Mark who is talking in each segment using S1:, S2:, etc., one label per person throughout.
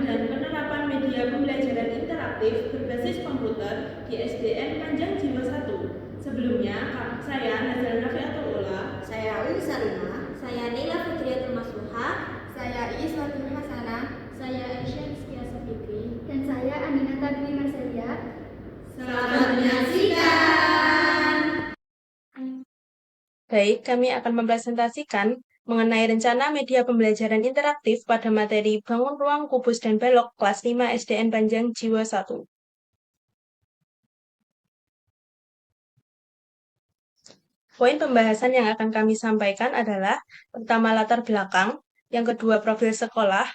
S1: dan penerapan media pembelajaran interaktif berbasis komputer di SDN Panjang Jiwa 1. Sebelumnya, saya Nazal Nafiatullah,
S2: Saya Uli Sarina.
S3: Saya Nila Fitriatul Masluha.
S4: Saya Iis Fatul Hasanah.
S5: Saya Aisyah Rizkia Sapitri.
S6: Dan saya Aminata Dwi Marcelia.
S2: Selamat menyaksikan.
S7: Baik, kami akan mempresentasikan mengenai rencana media pembelajaran interaktif pada materi Bangun Ruang Kubus dan Belok kelas 5 SDN Panjang Jiwa 1. Poin pembahasan yang akan kami sampaikan adalah pertama latar belakang, yang kedua profil sekolah,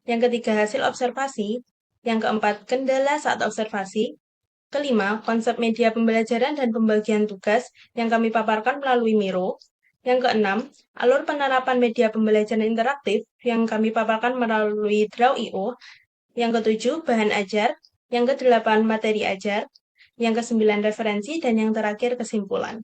S7: yang ketiga hasil observasi, yang keempat kendala saat observasi, kelima konsep media pembelajaran dan pembagian tugas yang kami paparkan melalui Miro, yang keenam alur penerapan media pembelajaran interaktif yang kami paparkan melalui Draw.io, yang ketujuh bahan ajar, yang kedelapan materi ajar, yang kesembilan referensi, dan yang terakhir kesimpulan.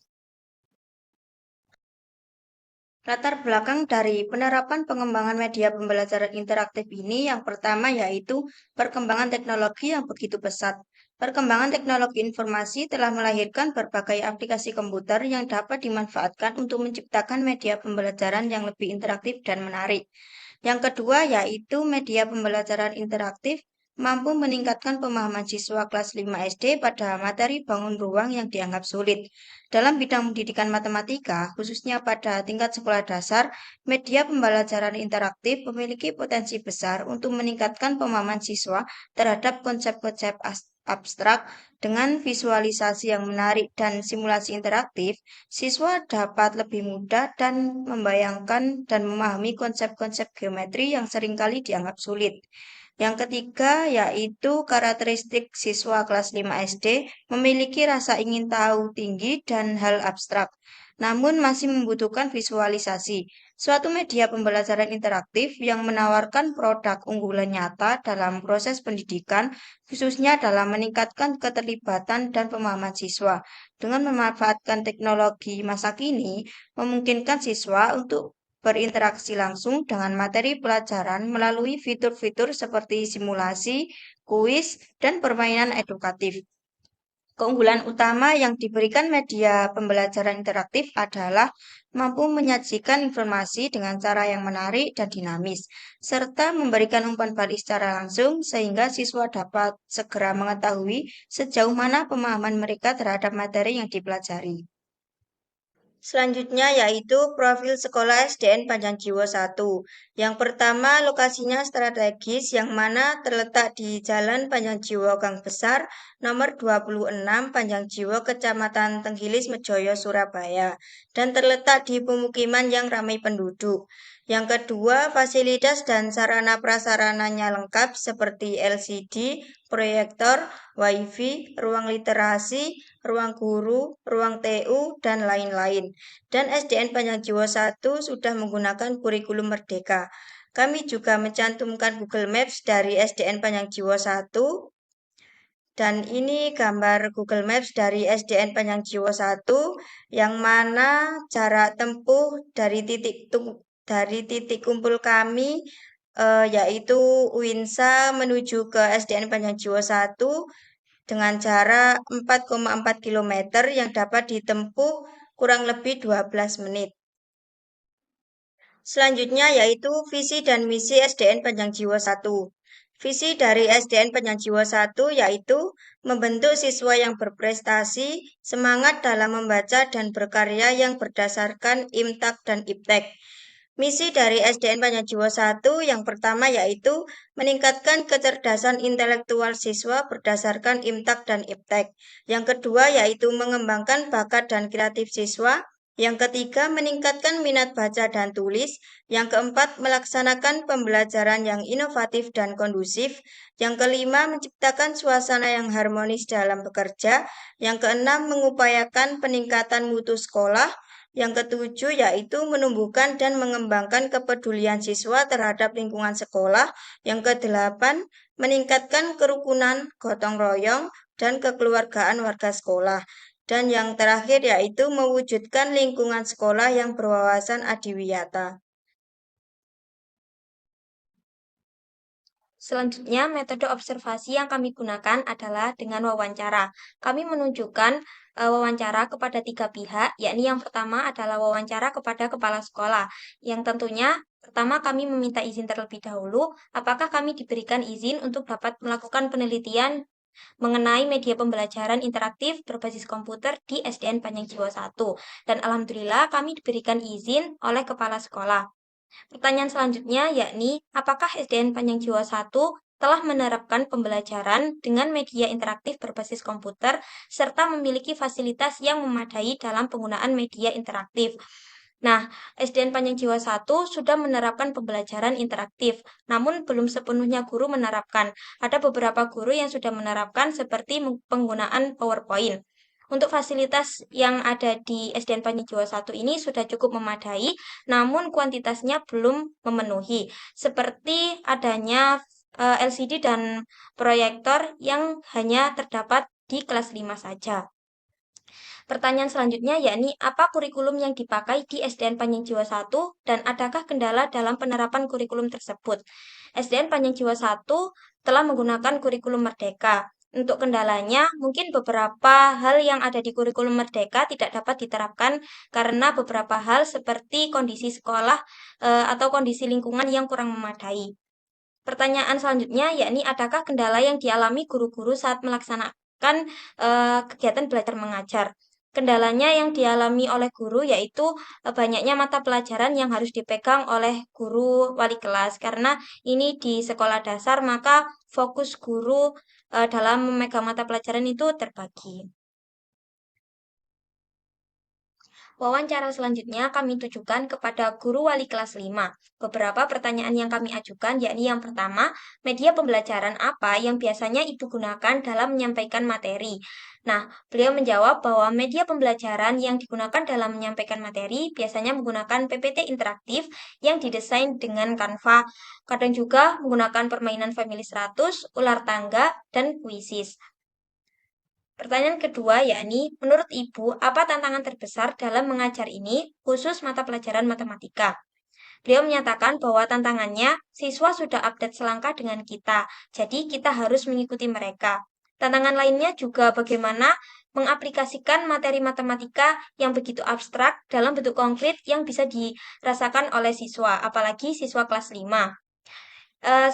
S2: Latar belakang dari penerapan pengembangan media pembelajaran interaktif ini yang pertama yaitu perkembangan teknologi yang begitu pesat. Perkembangan teknologi informasi telah melahirkan berbagai aplikasi komputer yang dapat dimanfaatkan untuk menciptakan media pembelajaran yang lebih interaktif dan menarik. Yang kedua yaitu media pembelajaran interaktif mampu meningkatkan pemahaman siswa kelas 5 SD pada materi bangun ruang yang dianggap sulit. Dalam bidang pendidikan matematika, khususnya pada tingkat sekolah dasar, media pembelajaran interaktif memiliki potensi besar untuk meningkatkan pemahaman siswa terhadap konsep-konsep abstrak dengan visualisasi yang menarik dan simulasi interaktif. Siswa dapat lebih mudah dan membayangkan dan memahami konsep-konsep geometri yang seringkali dianggap sulit. Yang ketiga yaitu karakteristik siswa kelas 5 SD memiliki rasa ingin tahu tinggi dan hal abstrak, namun masih membutuhkan visualisasi. Suatu media pembelajaran interaktif yang menawarkan produk unggulan nyata dalam proses pendidikan, khususnya dalam meningkatkan keterlibatan dan pemahaman siswa. Dengan memanfaatkan teknologi masa kini, memungkinkan siswa untuk berinteraksi langsung dengan materi pelajaran melalui fitur-fitur seperti simulasi, kuis, dan permainan edukatif. Keunggulan utama yang diberikan media pembelajaran interaktif adalah mampu menyajikan informasi dengan cara yang menarik dan dinamis, serta memberikan umpan balik secara langsung sehingga siswa dapat segera mengetahui sejauh mana pemahaman mereka terhadap materi yang dipelajari. Selanjutnya yaitu profil sekolah SDN Panjang Jiwa 1. Yang pertama lokasinya strategis yang mana terletak di Jalan Panjang Jiwa Gang Besar nomor 26 Panjang Jiwa Kecamatan Tenggilis Mejoyo Surabaya dan terletak di pemukiman yang ramai penduduk. Yang kedua, fasilitas dan sarana prasarananya lengkap seperti LCD, proyektor, WiFi, ruang literasi, ruang guru, ruang TU, dan lain-lain. Dan SDN Panjang Jiwa 1 sudah menggunakan kurikulum Merdeka. Kami juga mencantumkan Google Maps dari SDN Panjang Jiwa 1. Dan ini gambar Google Maps dari SDN Panjang Jiwa 1 yang mana jarak tempuh dari titik kumpul kami yaitu Uinsa menuju ke SDN Panjang Jiwa 1 dengan jarak 4,4 km yang dapat ditempuh kurang lebih 12 menit. Selanjutnya yaitu visi dan misi SDN Panjang Jiwa 1. Visi dari SDN Panjang Jiwa 1 yaitu membentuk siswa yang berprestasi, semangat dalam membaca dan berkarya yang berdasarkan IMTAK dan IPTEK. Misi dari SDN Panjang Jiwa 1 yang pertama yaitu meningkatkan kecerdasan intelektual siswa berdasarkan IMTAK dan IPTEK. Yang kedua yaitu mengembangkan bakat dan kreatif siswa. Yang ketiga meningkatkan minat baca dan tulis. Yang keempat melaksanakan pembelajaran yang inovatif dan kondusif. Yang kelima menciptakan suasana yang harmonis dalam bekerja. Yang keenam mengupayakan peningkatan mutu sekolah. Yang ketujuh yaitu menumbuhkan dan mengembangkan kepedulian siswa terhadap lingkungan sekolah. Yang kedelapan, meningkatkan kerukunan, gotong royong, dan kekeluargaan warga sekolah. Dan yang terakhir yaitu mewujudkan lingkungan sekolah yang berwawasan adiwiyata. Selanjutnya, metode observasi yang kami gunakan adalah dengan wawancara. Kami menunjukkan wawancara kepada 3 pihak, yakni yang pertama adalah wawancara kepada kepala sekolah, yang tentunya pertama kami meminta izin terlebih dahulu, apakah kami diberikan izin untuk dapat melakukan penelitian mengenai media pembelajaran interaktif berbasis komputer di SDN Panjang Jiwa 1. Dan alhamdulillah kami diberikan izin oleh kepala sekolah. Pertanyaan selanjutnya yakni, apakah SDN Panjang Jiwa 1 telah menerapkan pembelajaran dengan media interaktif berbasis komputer serta memiliki fasilitas yang memadai dalam penggunaan media interaktif? Nah, SDN Panjang Jiwa 1 sudah menerapkan pembelajaran interaktif, namun belum sepenuhnya guru menerapkan. Ada beberapa guru yang sudah menerapkan seperti penggunaan PowerPoint. Untuk fasilitas yang ada di SDN Panjang Jiwa 1 ini sudah cukup memadai, namun kuantitasnya belum memenuhi. Seperti adanya LCD dan proyektor yang hanya terdapat di kelas 5 saja. Pertanyaan selanjutnya yakni apa kurikulum yang dipakai di SDN Panjang Jiwa 1 dan adakah kendala dalam penerapan kurikulum tersebut? SDN Panjang Jiwa 1 telah menggunakan kurikulum Merdeka. Untuk kendalanya, mungkin beberapa hal yang ada di kurikulum Merdeka tidak dapat diterapkan karena beberapa hal seperti kondisi sekolah atau kondisi lingkungan yang kurang memadai. Pertanyaan selanjutnya yakni adakah kendala yang dialami guru-guru saat melaksanakan kegiatan belajar mengajar? Kendalanya yang dialami oleh guru yaitu banyaknya mata pelajaran yang harus dipegang oleh guru wali kelas karena ini di sekolah dasar maka fokus guru dalam memegang mata pelajaran itu terbagi. Wawancara selanjutnya kami tujukan kepada guru wali kelas 5. Beberapa pertanyaan yang kami ajukan yakni yang pertama, media pembelajaran apa yang biasanya Ibu gunakan dalam menyampaikan materi? Nah, beliau menjawab bahwa media pembelajaran yang digunakan dalam menyampaikan materi biasanya menggunakan PPT interaktif yang didesain dengan Canva. Kadang juga menggunakan permainan Family 100, ular tangga, dan kuisis. Pertanyaan kedua yakni, menurut Ibu, apa tantangan terbesar dalam mengajar ini, khusus mata pelajaran matematika? Beliau menyatakan bahwa tantangannya, siswa sudah update selangkah dengan kita, jadi kita harus mengikuti mereka. Tantangan lainnya juga bagaimana mengaplikasikan materi matematika yang begitu abstrak dalam bentuk konkret yang bisa dirasakan oleh siswa, apalagi siswa kelas 5.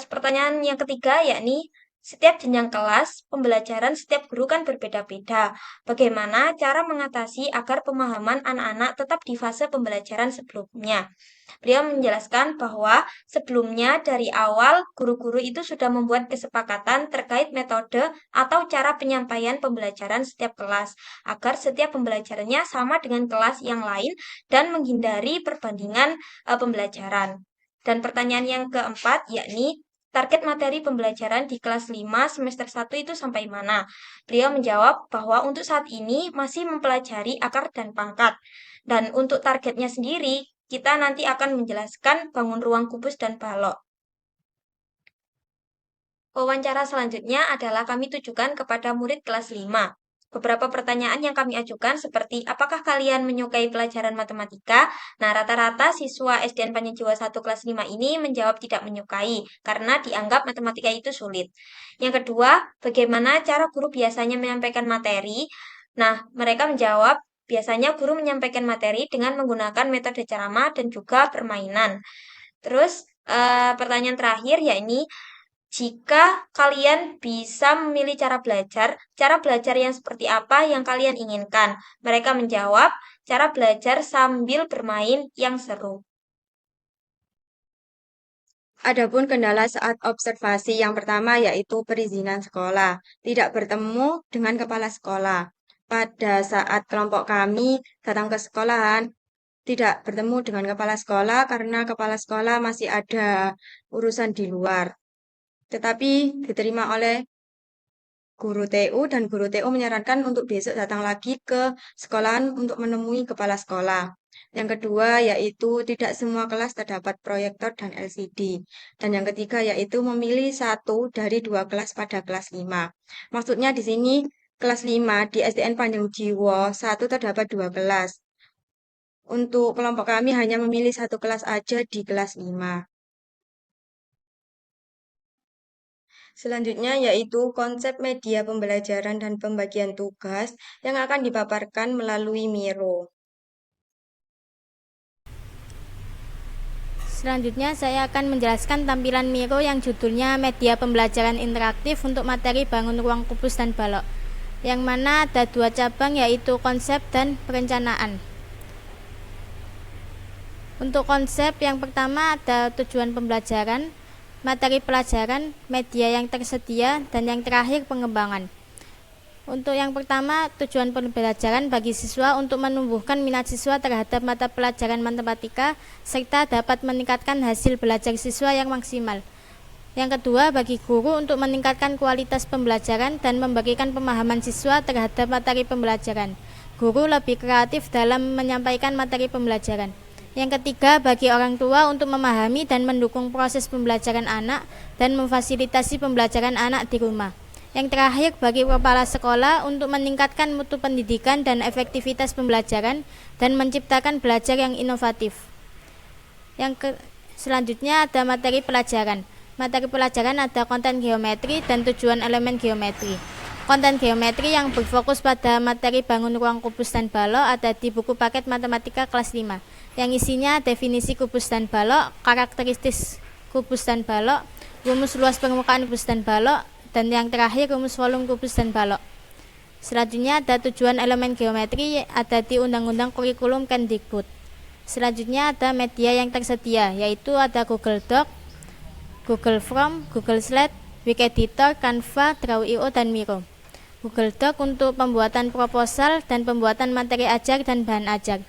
S2: Pertanyaan yang ketiga yakni, setiap jenjang kelas, pembelajaran setiap guru kan berbeda-beda. Bagaimana cara mengatasi agar pemahaman anak-anak tetap di fase pembelajaran sebelumnya? Beliau menjelaskan bahwa sebelumnya dari awal guru-guru itu sudah membuat kesepakatan terkait metode atau cara penyampaian pembelajaran setiap kelas, agar setiap pembelajarannya sama dengan kelas yang lain dan menghindari perbandingan pembelajaran. Dan pertanyaan yang keempat yakni, target materi pembelajaran di kelas 5 semester 1 itu sampai mana? Beliau menjawab bahwa untuk saat ini masih mempelajari akar dan pangkat. Dan untuk targetnya sendiri, kita nanti akan menjelaskan bangun ruang kubus dan balok. Wawancara selanjutnya adalah kami tujukan kepada murid kelas 5. Beberapa pertanyaan yang kami ajukan seperti, apakah kalian menyukai pelajaran matematika? Nah, rata-rata siswa SDN Panjang Jiwa 1 kelas 5 ini menjawab tidak menyukai, karena dianggap matematika itu sulit. Yang kedua, bagaimana cara guru biasanya menyampaikan materi? Nah, mereka menjawab, biasanya guru menyampaikan materi dengan menggunakan metode ceramah dan juga permainan. Terus, pertanyaan terakhir yakni, jika kalian bisa memilih cara belajar yang seperti apa yang kalian inginkan? Mereka menjawab, cara belajar sambil bermain yang seru.
S8: Adapun kendala saat observasi yang pertama yaitu perizinan sekolah, tidak bertemu dengan kepala sekolah. Pada saat kelompok kami datang ke sekolahan, tidak bertemu dengan kepala sekolah karena kepala sekolah masih ada urusan di luar. Tetapi diterima oleh guru TU dan guru TU menyarankan untuk besok datang lagi ke sekolahan untuk menemui kepala sekolah. Yang kedua yaitu tidak semua kelas terdapat proyektor dan LCD. Dan yang ketiga yaitu memilih satu dari 2 kelas pada kelas 5. Maksudnya di sini kelas 5 di SDN Panjang Jiwo 1 terdapat 2 kelas. Untuk kelompok kami hanya memilih 1 kelas aja di kelas 5. Selanjutnya yaitu konsep media pembelajaran dan pembagian tugas yang akan dipaparkan melalui Miro.
S3: Selanjutnya saya akan menjelaskan tampilan Miro yang judulnya Media Pembelajaran Interaktif untuk materi Bangun Ruang Kubus dan Balok, yang mana ada 2 cabang yaitu konsep dan perencanaan. Untuk konsep yang pertama ada tujuan pembelajaran, materi pelajaran, media yang tersedia, dan yang terakhir pengembangan. Untuk yang pertama, tujuan pembelajaran bagi siswa untuk menumbuhkan minat siswa terhadap mata pelajaran matematika serta dapat meningkatkan hasil belajar siswa yang maksimal. Yang kedua, bagi guru untuk meningkatkan kualitas pembelajaran dan memberikan pemahaman siswa terhadap materi pembelajaran. Guru lebih kreatif dalam menyampaikan materi pembelajaran. Yang ketiga, bagi orang tua untuk memahami dan mendukung proses pembelajaran anak dan memfasilitasi pembelajaran anak di rumah. Yang terakhir, bagi kepala sekolah untuk meningkatkan mutu pendidikan dan efektivitas pembelajaran dan menciptakan belajar yang inovatif. Selanjutnya ada materi pelajaran. Materi pelajaran ada konten geometri dan tujuan elemen geometri. Konten geometri yang berfokus pada materi bangun ruang kubus dan balok ada di buku paket matematika kelas 5, yang isinya definisi kubus dan balok, karakteristik kubus dan balok, rumus luas permukaan kubus dan balok, dan yang terakhir rumus volume kubus dan balok. Selanjutnya ada tujuan elemen geometri ada di Undang-Undang Kurikulum Kemdikbud. Selanjutnya ada media yang tersedia, yaitu ada Google Doc, Google Form, Google Slide, Wikeditor, Canva, Draw.io, dan Miro. Google Doc untuk pembuatan proposal dan pembuatan materi ajar dan bahan ajar.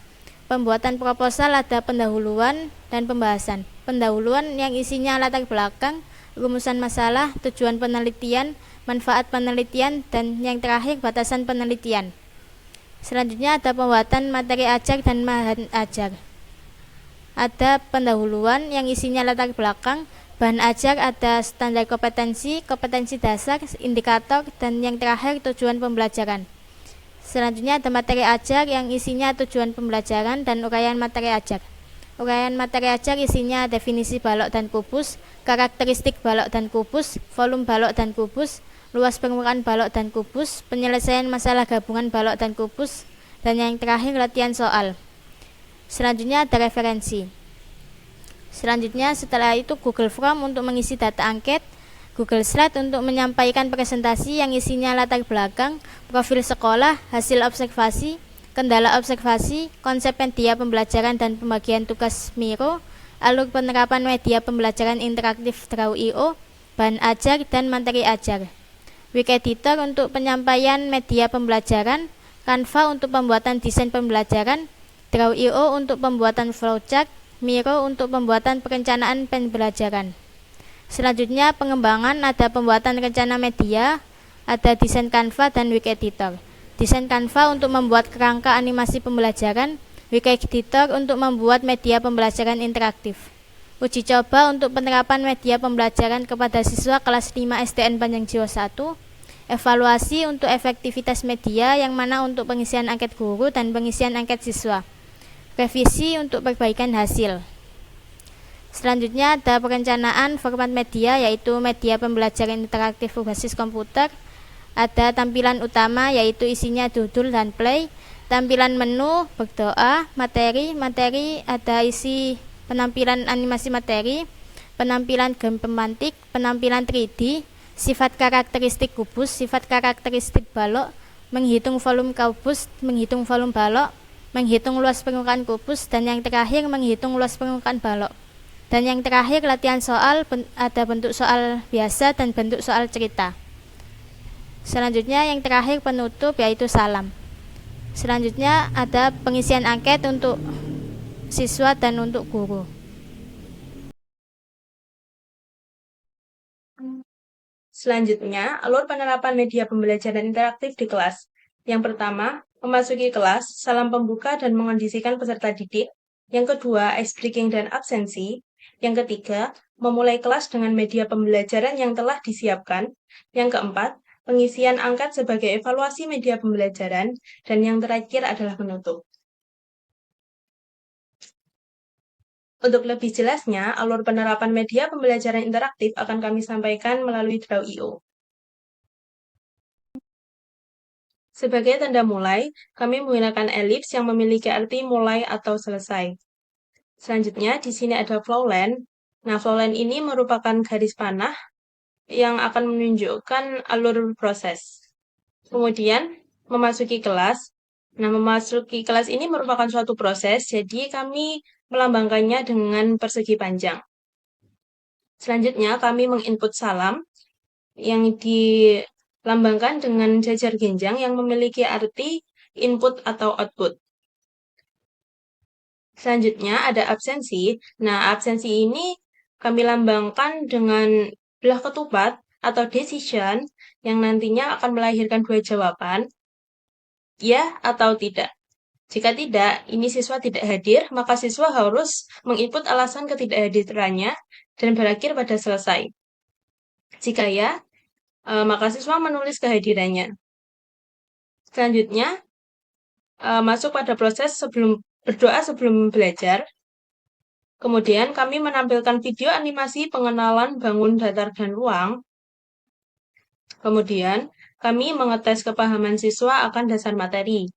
S3: Pembuatan proposal ada pendahuluan dan pembahasan. Pendahuluan yang isinya latar belakang, rumusan masalah, tujuan penelitian, manfaat penelitian, dan yang terakhir batasan penelitian. Selanjutnya ada pembuatan materi ajar dan bahan ajar. Ada pendahuluan yang isinya latar belakang, bahan ajar ada standar kompetensi, kompetensi dasar, indikator, dan yang terakhir tujuan pembelajaran. Selanjutnya ada materi ajar yang isinya tujuan pembelajaran dan uraian materi ajar. Uraian materi ajar isinya definisi balok dan kubus, karakteristik balok dan kubus, volume balok dan kubus, luas permukaan balok dan kubus, penyelesaian masalah gabungan balok dan kubus, dan yang terakhir latihan soal. Selanjutnya ada referensi. Selanjutnya setelah itu Google Form untuk mengisi data angket, Google Slide untuk menyampaikan presentasi yang isinya latar belakang, profil sekolah, hasil observasi, kendala observasi, konsep media pembelajaran dan pembagian tugas Miro, alur penerapan media pembelajaran interaktif Draw.io, bahan ajar dan materi ajar. Wikeditor untuk penyampaian media pembelajaran, Canva untuk pembuatan desain pembelajaran, Draw.io untuk pembuatan flowchart, Miro untuk pembuatan perencanaan pembelajaran. Selanjutnya pengembangan ada pembuatan rencana media, ada desain Canva dan Wikeditor. Desain Canva untuk membuat kerangka animasi pembelajaran, Wikeditor untuk membuat media pembelajaran interaktif. Uji coba untuk penerapan media pembelajaran kepada siswa kelas 5 SDN Panjang Jiwa 1. Evaluasi untuk efektivitas media yang mana untuk pengisian angket guru dan pengisian angket siswa. Revisi untuk perbaikan hasil. Selanjutnya ada perencanaan format media yaitu media pembelajaran interaktif berbasis komputer. Ada tampilan utama yaitu isinya judul dan play, tampilan menu, berdoa, materi, ada isi penampilan animasi materi, penampilan game pemantik, penampilan 3D, sifat karakteristik kubus, sifat karakteristik balok, menghitung volume kubus, menghitung volume balok, menghitung luas permukaan kubus, dan yang terakhir menghitung luas permukaan balok. Dan yang terakhir latihan soal, ada bentuk soal biasa dan bentuk soal cerita. Selanjutnya yang terakhir penutup yaitu salam. Selanjutnya ada pengisian angket untuk siswa dan untuk guru.
S7: Selanjutnya, alur penerapan media pembelajaran interaktif di kelas. Yang pertama, memasuki kelas, salam pembuka dan mengondisikan peserta didik. Yang kedua, ice breaking dan absensi. Yang ketiga, memulai kelas dengan media pembelajaran yang telah disiapkan. Yang keempat, pengisian angkat sebagai evaluasi media pembelajaran, dan yang terakhir adalah penutup. Untuk lebih jelasnya, alur penerapan media pembelajaran interaktif akan kami sampaikan melalui Draw.io. Sebagai tanda mulai, kami menggunakan elips yang memiliki arti mulai atau selesai. Selanjutnya, di sini ada flowline. Nah, flowline ini merupakan garis panah yang akan menunjukkan alur proses. Kemudian, memasuki kelas. Nah, memasuki kelas ini merupakan suatu proses, jadi kami melambangkannya dengan persegi panjang. Selanjutnya, kami menginput salam yang dilambangkan dengan jajar genjang yang memiliki arti input atau output. Selanjutnya ada absensi. Nah, absensi ini kami lambangkan dengan belah ketupat atau decision yang nantinya akan melahirkan dua jawaban, ya atau tidak. Jika tidak, ini siswa tidak hadir, maka siswa harus menginput alasan ketidakhadirannya dan berakhir pada selesai. Jika ya, maka siswa menulis kehadirannya. Selanjutnya, masuk pada proses berdoa sebelum belajar. Kemudian kami menampilkan video animasi pengenalan bangun, datar, dan ruang. Kemudian kami mengetes kepahaman siswa akan dasar materi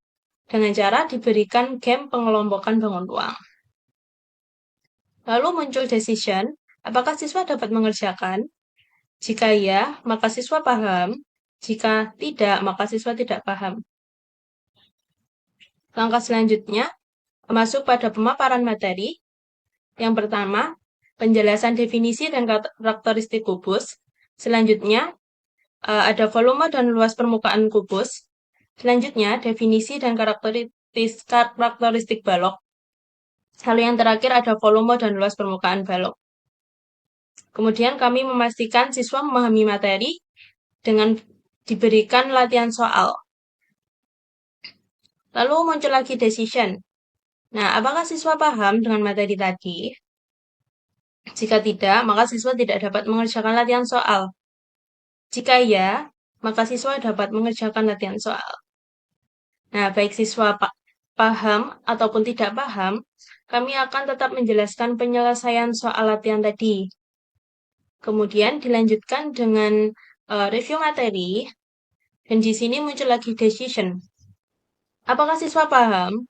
S7: dengan cara diberikan game pengelompokan bangun ruang. Lalu muncul decision, apakah siswa dapat mengerjakan? Jika ya, maka siswa paham. Jika tidak, maka siswa tidak paham. Langkah selanjutnya, masuk pada pemaparan materi. Yang pertama, penjelasan definisi dan karakteristik kubus. Selanjutnya, ada volume dan luas permukaan kubus. Selanjutnya, definisi dan karakteristik balok. Lalu yang terakhir ada volume dan luas permukaan balok. Kemudian kami memastikan siswa memahami materi dengan diberikan latihan soal. Lalu muncul lagi decision. Nah, apakah siswa paham dengan materi tadi? Jika tidak, maka siswa tidak dapat mengerjakan latihan soal. Jika ya, maka siswa dapat mengerjakan latihan soal. Nah, baik siswa paham ataupun tidak paham, kami akan tetap menjelaskan penyelesaian soal latihan tadi. Kemudian dilanjutkan dengan review materi, dan di sini muncul lagi decision. Apakah siswa paham?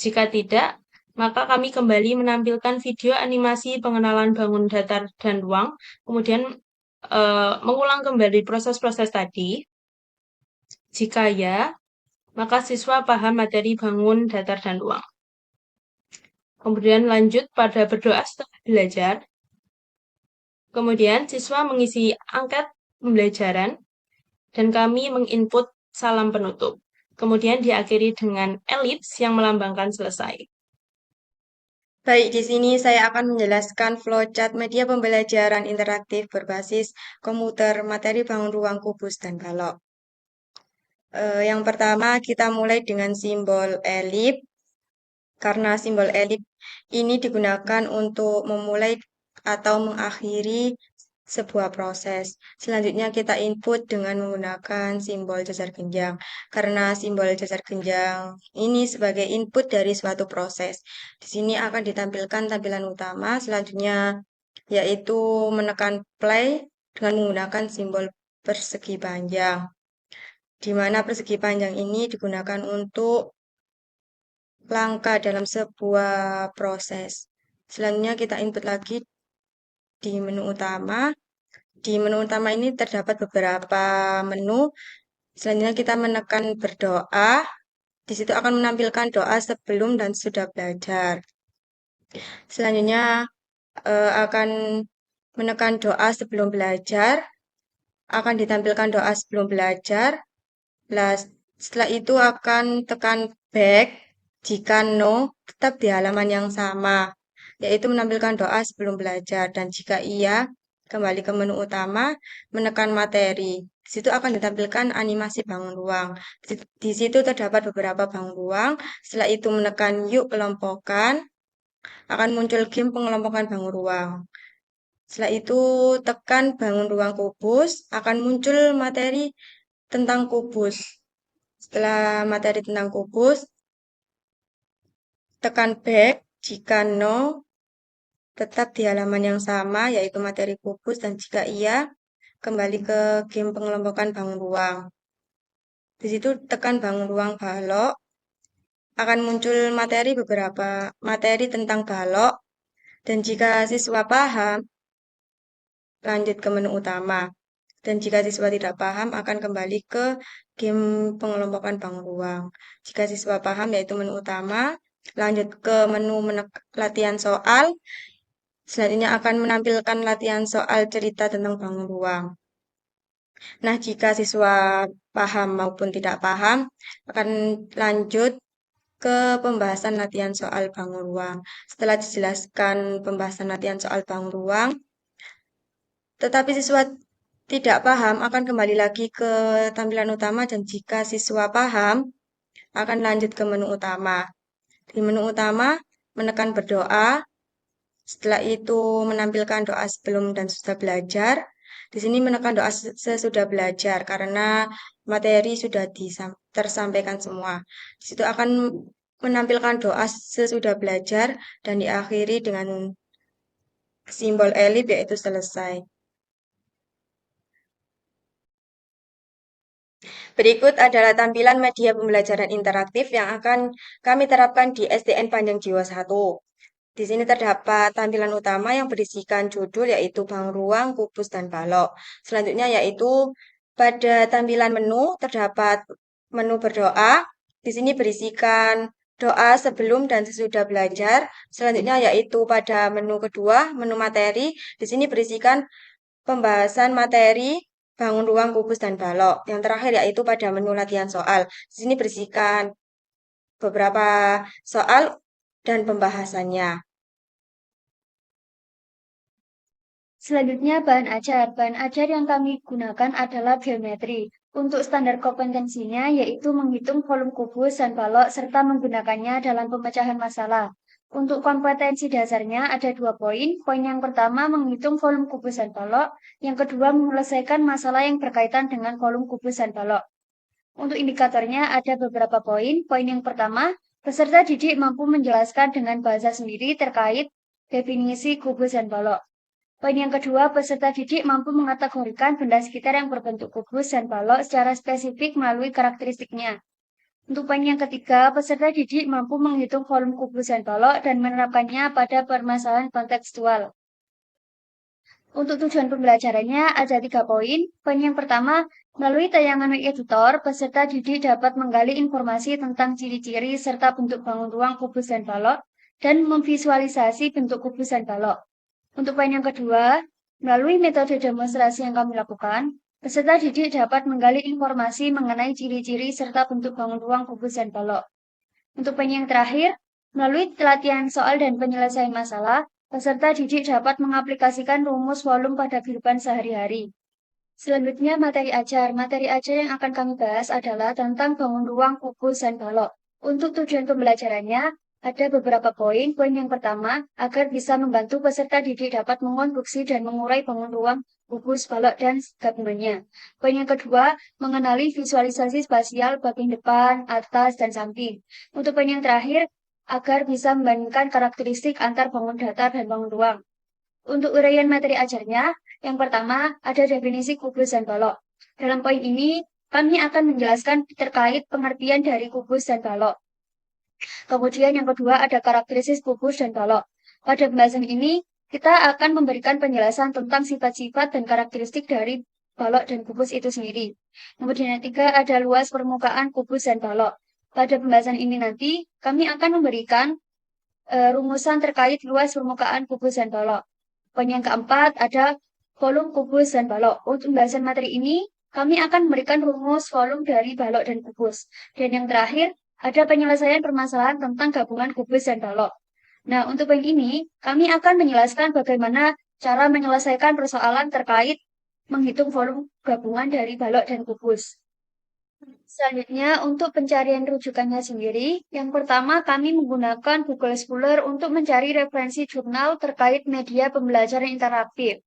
S7: Jika tidak, maka kami kembali menampilkan video animasi pengenalan bangun, datar, dan ruang, kemudian mengulang kembali proses-proses tadi. Jika ya, maka siswa paham materi bangun, datar, dan ruang. Kemudian lanjut pada berdoa setelah belajar. Kemudian siswa mengisi angket pembelajaran dan kami menginput salam penutup. Kemudian diakhiri dengan elips yang melambangkan selesai.
S8: Baik, di sini saya akan menjelaskan flowchart media pembelajaran interaktif berbasis komputer materi bangun ruang kubus dan balok. Yang pertama kita mulai dengan simbol elip. Karena simbol elip ini digunakan untuk memulai atau mengakhiri sebuah proses. Selanjutnya kita input dengan menggunakan simbol jajar genjang. Karena simbol jajar genjang ini sebagai input dari suatu proses. Di sini akan ditampilkan tampilan utama. Selanjutnya yaitu menekan play dengan menggunakan simbol persegi panjang. Di mana persegi panjang ini digunakan untuk langkah dalam sebuah proses. Selanjutnya kita input lagi di menu utama. Di menu utama ini terdapat beberapa menu. Selanjutnya kita menekan berdoa. Di situ akan menampilkan doa sebelum dan sudah belajar. Selanjutnya akan menekan doa sebelum belajar. Akan ditampilkan doa sebelum belajar. Setelah itu akan tekan back. Jika no, tetap di halaman yang sama, yaitu menampilkan doa sebelum belajar. Dan jika iya, kembali ke menu utama, menekan materi. Di situ akan ditampilkan animasi bangun ruang. Di situ terdapat beberapa bangun ruang. Setelah itu menekan yuk kelompokkan, akan muncul game pengelompokan bangun ruang. Setelah itu tekan bangun ruang kubus, akan muncul materi tentang kubus. Setelah materi tentang kubus, tekan back. Jika no, tetap di halaman yang sama, yaitu materi kubus, dan jika iya, kembali ke game pengelompokan bangun ruang. Di situ tekan bangun ruang balok, akan muncul beberapa materi tentang balok, dan jika siswa paham, lanjut ke menu utama. Dan jika siswa tidak paham, akan kembali ke game pengelompokan bangun ruang. Jika siswa paham, yaitu menu utama, lanjut ke menu latihan soal. Selanjutnya akan menampilkan latihan soal cerita tentang bangun ruang. Nah, jika siswa paham maupun tidak paham, akan lanjut ke pembahasan latihan soal bangun ruang. Setelah dijelaskan pembahasan latihan soal bangun ruang, tetapi siswa tidak paham, akan kembali lagi ke tampilan utama, dan jika siswa paham, akan lanjut ke menu utama. Di menu utama, menekan berdoa, setelah itu menampilkan doa sebelum dan sudah belajar. Di sini menekan doa sesudah belajar, karena materi sudah tersampaikan semua. Di situ akan menampilkan doa sesudah belajar, dan diakhiri dengan simbol elip, yaitu selesai. Berikut adalah tampilan media pembelajaran interaktif yang akan kami terapkan di SDN Panjang Jiwa 1. Di sini terdapat tampilan utama yang berisikan judul, yaitu bangun ruang, kubus, dan balok. Selanjutnya yaitu pada tampilan menu terdapat menu berdoa. Di sini berisikan doa sebelum dan sesudah belajar. Selanjutnya yaitu pada menu kedua, menu materi. Di sini berisikan pembahasan materi bangun ruang, kubus, dan balok. Yang terakhir yaitu pada menu latihan soal. Di sini berisikan beberapa soal dan pembahasannya.
S6: Selanjutnya bahan ajar. Bahan ajar yang kami gunakan adalah geometri. Untuk standar kompetensinya yaitu menghitung volume kubus dan balok serta menggunakannya dalam pemecahan masalah. Untuk kompetensi dasarnya ada 2 poin. Poin yang pertama menghitung volume kubus dan balok. Yang kedua menyelesaikan masalah yang berkaitan dengan volume kubus dan balok. Untuk indikatornya ada beberapa poin. Poin yang pertama, peserta didik mampu menjelaskan dengan bahasa sendiri terkait definisi kubus dan balok. Poin yang kedua, peserta didik mampu mengategorikan benda sekitar yang berbentuk kubus dan balok secara spesifik melalui karakteristiknya. Untuk poin yang ketiga, peserta didik mampu menghitung volume kubus dan balok dan menerapkannya pada permasalahan kontekstual. Untuk tujuan pembelajarannya ada 3 poin. Poin yang pertama, melalui tayangan editor, peserta didik dapat menggali informasi tentang ciri-ciri serta bentuk bangun ruang kubus dan balok dan memvisualisasi bentuk kubus dan balok. Untuk poin yang kedua, melalui metode demonstrasi yang kami lakukan, peserta didik dapat menggali informasi mengenai ciri-ciri serta bentuk bangun ruang kubus dan balok. Untuk poin yang terakhir, melalui latihan soal dan penyelesaian masalah, peserta didik dapat mengaplikasikan rumus volume pada kehidupan sehari-hari. Selanjutnya materi ajar. Materi ajar yang akan kami bahas adalah tentang bangun ruang kubus dan balok. Untuk tujuan pembelajarannya, ada beberapa poin. Poin yang pertama, agar bisa membantu peserta didik dapat mengonstruksi dan mengurai bangun ruang, kubus, balok, dan gabungannya. Poin yang kedua, mengenali visualisasi spasial bagian depan, atas, dan samping. Untuk poin yang terakhir, agar bisa membandingkan karakteristik antar bangun datar dan bangun ruang. Untuk uraian materi ajarnya, yang pertama ada definisi kubus dan balok. Dalam poin ini, kami akan menjelaskan terkait pengertian dari kubus dan balok. Kemudian yang kedua ada karakteristik kubus dan balok. Pada pembahasan ini, kita akan memberikan penjelasan tentang sifat-sifat dan karakteristik dari balok dan kubus itu sendiri. Kemudian yang ketiga ada luas permukaan kubus dan balok. Pada pembahasan ini nanti, kami akan memberikan rumusan terkait luas permukaan kubus dan balok. Poin yang keempat ada volume kubus dan balok. Untuk pembahasan materi ini, kami akan memberikan rumus volume dari balok dan kubus. Dan yang terakhir, ada penyelesaian permasalahan tentang gabungan kubus dan balok. Nah, untuk poin ini, kami akan menjelaskan bagaimana cara menyelesaikan persoalan terkait menghitung volume gabungan dari balok dan kubus. Selanjutnya, untuk pencarian rujukannya sendiri, yang pertama kami menggunakan Google Scholar untuk mencari referensi jurnal terkait media pembelajaran interaktif.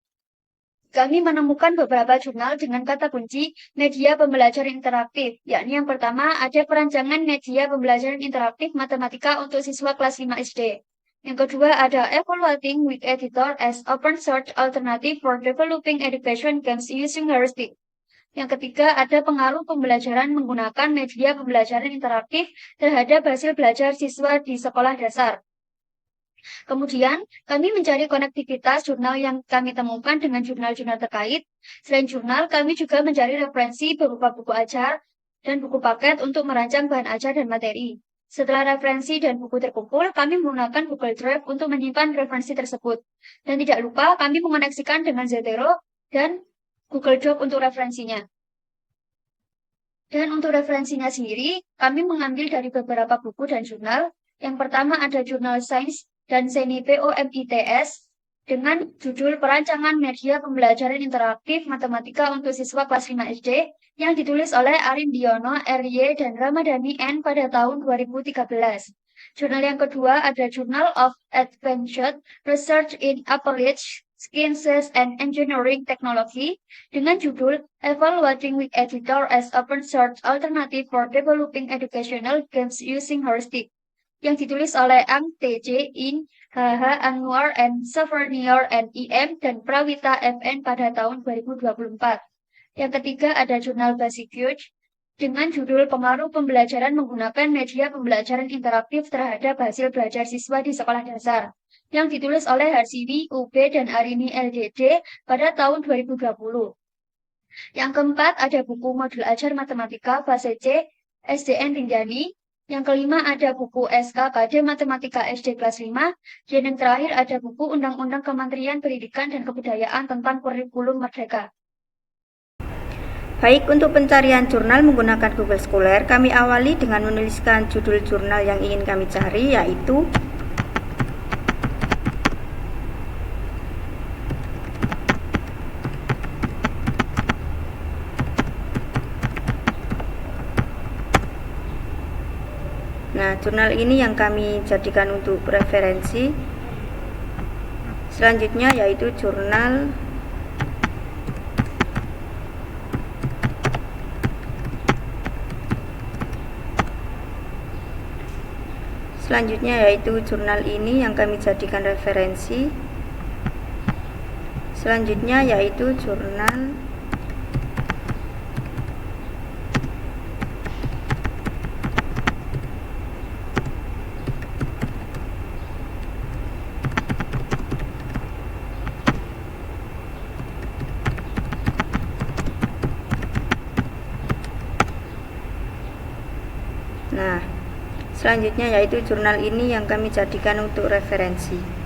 S6: Kami menemukan beberapa jurnal dengan kata kunci media pembelajaran interaktif, yakni yang pertama ada perancangan media pembelajaran interaktif matematika untuk siswa kelas 5 SD. Yang kedua ada Evaluating with Editor as Open Source Alternative for Developing Education Games Using Heuristic. Yang ketiga ada pengaruh pembelajaran menggunakan media pembelajaran interaktif terhadap hasil belajar siswa di sekolah dasar. Kemudian, kami mencari konektivitas jurnal yang kami temukan dengan jurnal-jurnal terkait. Selain jurnal, kami juga mencari referensi berupa buku ajar dan buku paket untuk merancang bahan ajar dan materi. Setelah referensi dan buku terkumpul, kami menggunakan Google Drive untuk menyimpan referensi tersebut. Dan tidak lupa, kami mengoneksikan dengan Zotero dan Google Doc untuk referensinya. Dan untuk referensinya sendiri, kami mengambil dari beberapa buku dan jurnal. Yang pertama ada jurnal Sains dan Seni POMITS dengan judul Perancangan Media Pembelajaran Interaktif Matematika untuk Siswa Kelas 5 SD yang ditulis oleh Arin Diono, R.Y. dan Ramadhani N. pada tahun 2013. Jurnal yang kedua ada Journal of Advanced Research in Applied Sciences and Engineering Technology dengan judul Evaluating with Editor as Open Source Alternative for Developing Educational Games Using Heuristic yang ditulis oleh Ang T.J. In, H.H. Anwar, N. Savernior, N.I.M. dan Prawita F.N. pada tahun 2024. Yang ketiga ada jurnal Basicuge dengan judul Pengaruh Pembelajaran Menggunakan Media Pembelajaran Interaktif Terhadap Hasil Belajar Siswa di Sekolah Dasar yang ditulis oleh Harsiwi, UB, dan Arini LDD pada tahun 2020. Yang keempat ada buku Modul Ajar Matematika Fase C SDN Rinjani. Yang kelima ada buku SKKD Matematika SD kelas 5. Dan yang terakhir ada buku Undang-Undang Kementerian Pendidikan dan Kebudayaan tentang Kurikulum Merdeka.
S2: Baik, untuk pencarian jurnal menggunakan Google Scholar, kami awali dengan menuliskan judul jurnal yang ingin kami cari, yaitu Nah, jurnal ini yang kami jadikan untuk referensi. Selanjutnya yaitu jurnal ini yang kami jadikan referensi. Selanjutnya yaitu jurnal Selanjutnya yaitu jurnal ini yang kami jadikan untuk referensi.